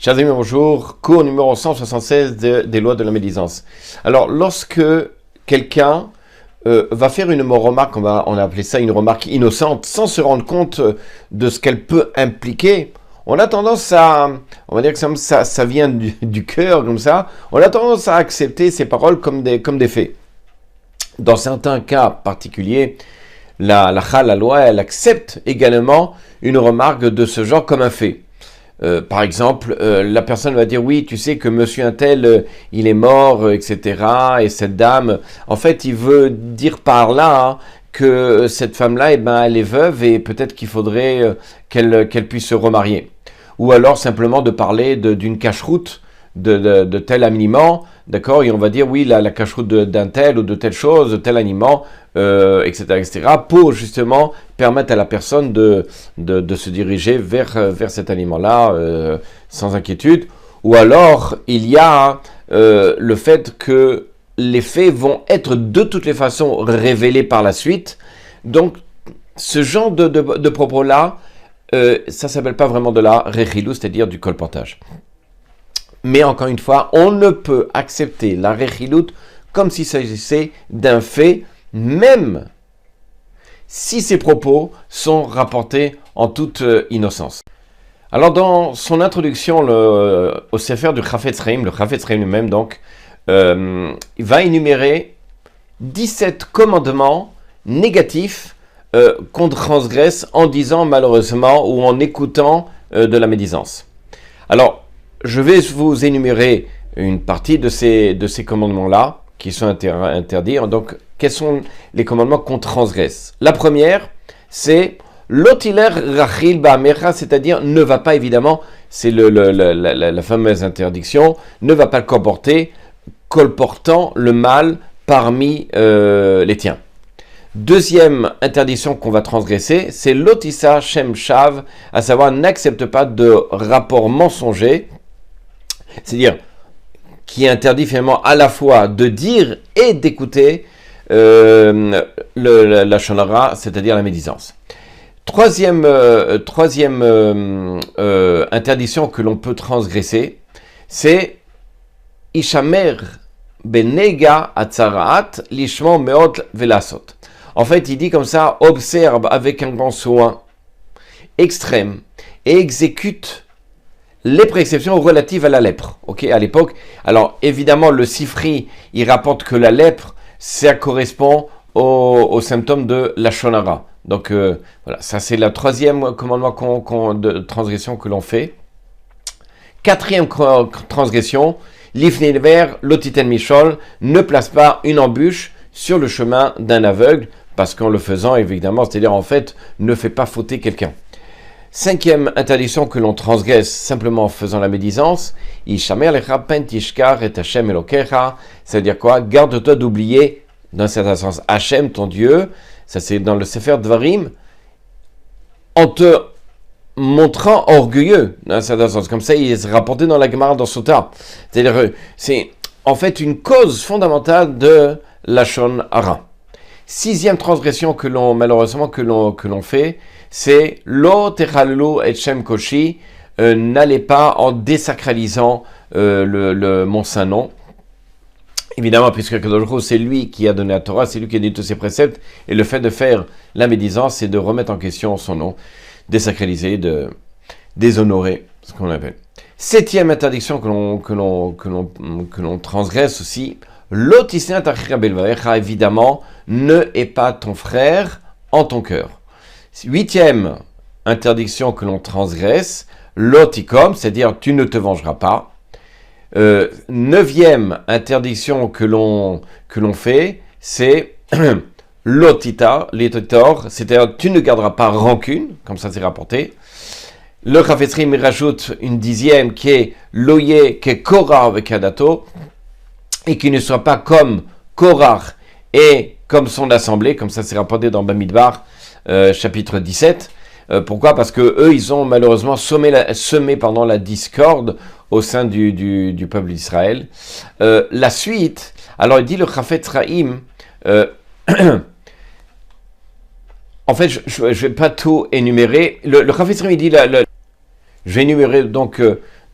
Chers amis, bonjour. Cours numéro 176 des lois de la médisance. Alors, lorsque quelqu'un va faire une remarque, on a appelé ça une remarque innocente, sans se rendre compte de ce qu'elle peut impliquer, on a tendance on va dire que ça vient du cœur, comme ça, on a tendance à accepter ces paroles comme des faits. Dans certains cas particuliers, la loi, elle accepte également une remarque de ce genre comme un fait. Par exemple, la personne va dire oui, tu sais que monsieur untel, il est mort, etc. Et cette dame, en fait, il veut dire par là que cette femme-là, elle est veuve et peut-être qu'il faudrait qu'elle puisse se remarier. Ou alors simplement de parler d'une cache-route de tel aliment, d'accord, et on va dire oui, la cache-route d'un tel ou de telle chose, de tel aliment, etc., pour justement permettre à la personne de se diriger vers cet aliment-là sans inquiétude. Ou alors, il y a le fait que les faits vont être de toutes les façons révélés par la suite. Donc, ce genre de propos-là, ça s'appelle pas vraiment de la rechilou, c'est-à-dire du colportage. Mais encore une fois, on ne peut accepter la rechilout comme s'il s'agissait d'un fait, même si ces propos sont rapportés en toute innocence. Alors dans son introduction au Sefer du Chafetz Chaim, le Chafetz Chaim lui-même donc, il va énumérer 17 commandements négatifs qu'on transgresse en disant malheureusement ou en écoutant de la médisance. Alors, je vais vous énumérer une partie de ces commandements-là qui sont interdits. Donc, quels sont les commandements qu'on transgresse? La première, c'est l'otiler rachil ba'amecha, c'est-à-dire ne va pas évidemment, c'est la fameuse interdiction, ne va pas colportant le mal parmi les tiens. Deuxième interdiction qu'on va transgresser, c'est l'otissa shem shav, à savoir n'accepte pas de rapport mensonger, c'est-à-dire qui interdit finalement à la fois de dire et d'écouter la shonara, c'est-à-dire la médisance. Troisième interdiction que l'on peut transgresser, c'est ishamer benega atzaraat lishmo meot velasot. En fait, il dit comme ça, observe avec un grand soin extrême et exécute les prescriptions relatives à la lèpre, ok, à l'époque. Alors, évidemment, le Sifri, il rapporte que la lèpre, ça correspond aux symptômes de la shonara. Donc, voilà, ça c'est le troisième commandement de transgression que l'on fait. Quatrième transgression, l'ifniver lotiten michol, ne place pas une embûche sur le chemin d'un aveugle, parce qu'en le faisant, évidemment, c'est-à-dire en fait, ne fait pas fauter quelqu'un. Cinquième interdiction que l'on transgresse simplement en faisant la médisance, c'est-à-dire quoi? Garde-toi d'oublier, dans un certain sens, Hachem, ton Dieu, ça c'est dans le Sefer Dvarim, en te montrant orgueilleux, dans un certain sens. Comme ça, il est rapporté dans la Gemara dans Sota. C'est-à-dire, c'est en fait une cause fondamentale de Lashon Hara. Sixième transgression que l'on fait, c'est lo techalelu et shem koshi, n'allez pas en désacralisant mon saint nom. Évidemment, puisque c'est lui qui a donné la Torah, c'est lui qui a dit tous ses préceptes, et le fait de faire la médisance, c'est de remettre en question son nom, désacraliser, de déshonorer, ce qu'on appelle. Septième interdiction que l'on transgresse aussi, évidemment, ne hais pas ton frère en ton cœur. Huitième interdiction que l'on transgresse, l'otikom, c'est-à-dire tu ne te vengeras pas. Neuvième interdiction que l'on fait, c'est l'otitor, c'est-à-dire tu ne garderas pas rancune, comme ça c'est rapporté. Le Chafetz Chaim rajoute une dixième qui est loye ke korah vekadato, et qui ne soit pas comme Korah et comme son assemblée, comme ça c'est rapporté dans Bamidbar, chapitre 17. Pourquoi? Parce que eux, ils ont malheureusement semé la discorde au sein du peuple d'Israël. La suite, alors il dit le Chafetz Chaim, en fait, je ne vais pas tout énumérer. Le Chafetz Chaim, il dit, je vais énumérer donc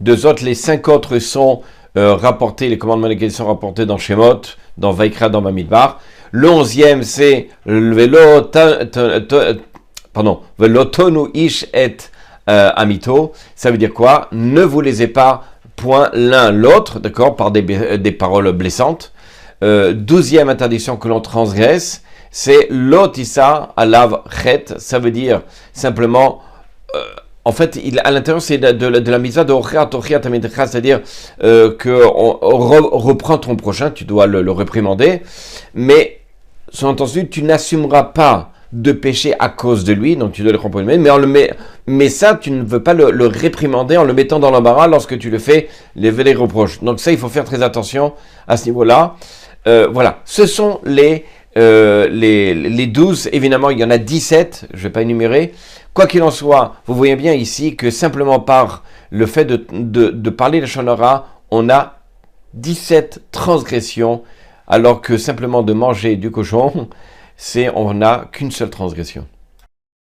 deux autres. Les 5 autres sont rapportés, les commandements légalisés sont rapportés dans Shemot, dans Vaikra, dans Bamidbar. Le 11e, c'est Velotonu ish et amito. Ça veut dire quoi? Ne vous lésez pas point l'un l'autre, d'accord, par des paroles blessantes. 12e interdiction que l'on transgresse, c'est l'otissa alav chet. Ça veut dire simplement, en fait, à l'intérieur, c'est de la mitzvah de ochia tochia tamidcha, c'est-à-dire que reprend ton prochain, tu dois le réprimander, mais sous-entendu, tu n'assumeras pas de péché à cause de lui, donc tu dois le comprimer, mais ça, tu ne veux pas le réprimander en le mettant dans l'embarras lorsque tu le fais lever les reproches. Donc ça, il faut faire très attention à ce niveau-là. Voilà, ce sont les 12, évidemment, il y en a 17, je ne vais pas énumérer. Quoi qu'il en soit, vous voyez bien ici que simplement par le fait de parler la Shonara, on a 17 transgressions, alors que simplement de manger du cochon, on n'a qu'une seule transgression.